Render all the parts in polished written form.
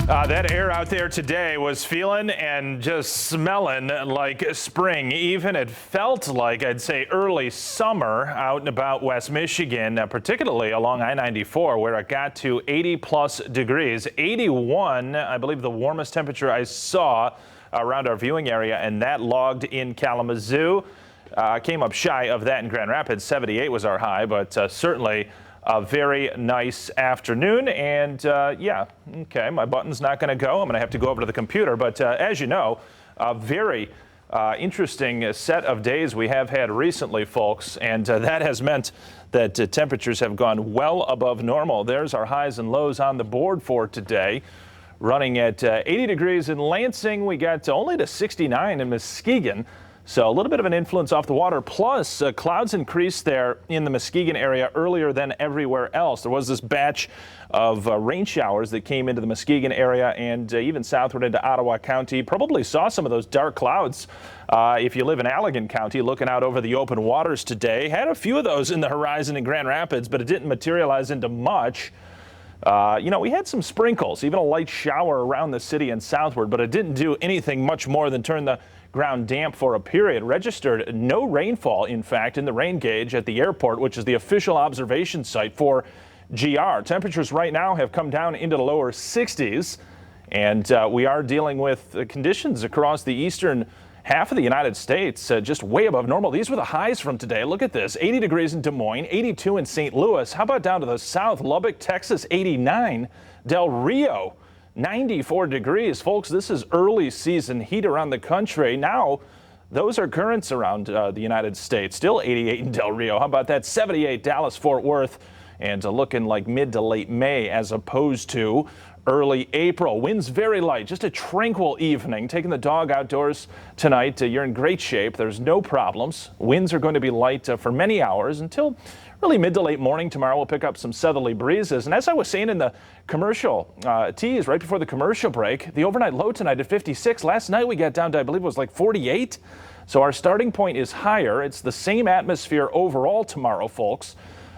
That air out there today was feeling and just smelling like spring. Even it felt like, I'd say, early summer out and about West Michigan, particularly along I-94, where it got to 80+ degrees. 81, I believe, the warmest temperature I saw around our viewing area, and that logged in Kalamazoo. Came up shy of that in Grand Rapids. 78 was our high, but certainly a very nice afternoon. And yeah, okay, my button's not going to go. I'm going to have to go over to the computer. But as you know, a very interesting set of days we have had recently, folks. And that has meant that temperatures have gone well above normal. There's our highs and lows on the board for today. Running at 80 degrees in Lansing. We got only to 69 in Muskegon. So a little bit of an influence off the water, plus clouds increased there in the Muskegon area earlier than everywhere else. There was this batch of rain showers that came into the Muskegon area and even southward into Ottawa County. Probably saw some of those dark clouds if you live in Allegan County, looking out over the open waters today. Had a few of those in the horizon in Grand Rapids, but it didn't materialize into much. You know, we had some sprinkles, even a light shower around the city and southward, but it didn't do anything much more than turn the ground damp for a period. Registered no rainfall, in fact, in the rain gauge at the airport, which is the official observation site for GR. Temperatures right now have come down into the lower 60s, and we are dealing with conditions across the eastern half of the United States, just way above normal. These were the highs from today. Look at this, 80 degrees in Des Moines, 82 in St. Louis. How about down to the south, Lubbock, Texas, 89, Del Rio, 94 degrees. Folks, this is early season heat around the country. Now, those are currents around the United States. Still 88 in Del Rio. How about that? 78 Dallas, Fort Worth, and looking like mid to late May as opposed to early April. Winds very light, just a tranquil evening. Taking the dog outdoors tonight, you're in great shape. There's no problems. Winds are going to be light for many hours until really mid to late morning. Tomorrow we'll pick up some southerly breezes. And as I was saying in the commercial tease right before the commercial break, the overnight low tonight at 56. Last night we got down to, I believe it was like 48. So our starting point is higher. It's the same atmosphere overall tomorrow, folks.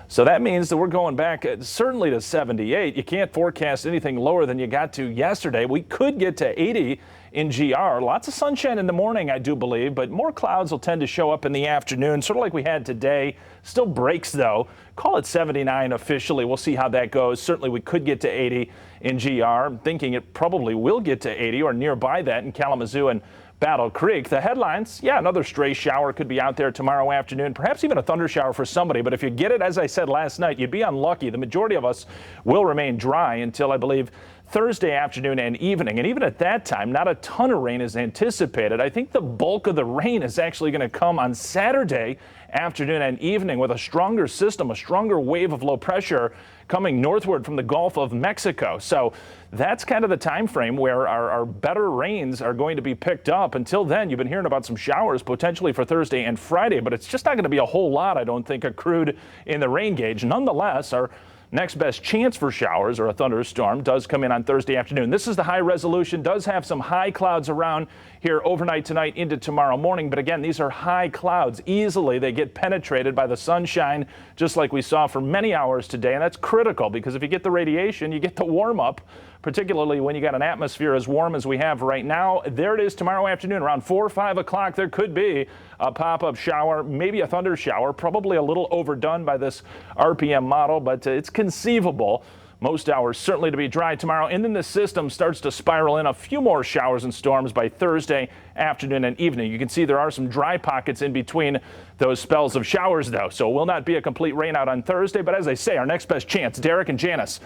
So that means that we're going back certainly to 78. You can't forecast anything lower than you got to yesterday. We could get to 80 in GR. Lots of sunshine in the morning, I do believe, but more clouds will tend to show up in the afternoon, sort of like we had today. Still breaks, though. Call it 79 officially. We'll see how that goes. Certainly we could get to 80 in GR. I'm thinking it probably will get to 80 or nearby that in Kalamazoo and Battle Creek. The headlines, yeah, another stray shower could be out there tomorrow afternoon, perhaps even a thunder shower for somebody. But if you get it, as I said last night, you'd be unlucky. The majority of us will remain dry until, I believe, Thursday afternoon and evening. And even at that time, not a ton of rain is anticipated. I think the bulk of the rain is actually going to come on Saturday afternoon and evening with a stronger system, a stronger wave of low pressure coming northward from the Gulf of Mexico. So that's kind of the time frame where our better rains are going to be picked up. Until then, you've been hearing about some showers potentially for Thursday and Friday, but it's just not going to be a whole lot, I don't think, accrued in the rain gauge. Nonetheless, our next best chance for showers or a thunderstorm does come in on Thursday afternoon. This is the high resolution, does have some high clouds around here overnight tonight into tomorrow morning. But again, these are high clouds. Easily they get penetrated by the sunshine, just like we saw for many hours today. And that's critical because if you get the radiation, you get the warm up, particularly when you got an atmosphere as warm as we have right now. There it is tomorrow afternoon around 4 or 5 o'clock. There could be a pop-up shower, maybe a thunder shower, probably a little overdone by this RPM model, but it's conceivable. Most hours certainly to be dry tomorrow, and then the system starts to spiral in a few more showers and storms by Thursday afternoon and evening. You can see there are some dry pockets in between those spells of showers, though, so it will not be a complete rain out on Thursday. But as I say, our next best chance, Derek and Janice,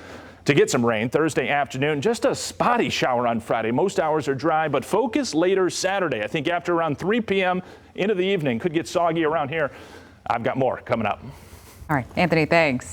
to get some rain Thursday afternoon. Just a spotty shower on Friday. Most hours are dry, but focus later Saturday. I think after around 3 p.m. into the evening, could get soggy around here. I've got more coming up. All right, Anthony, thanks.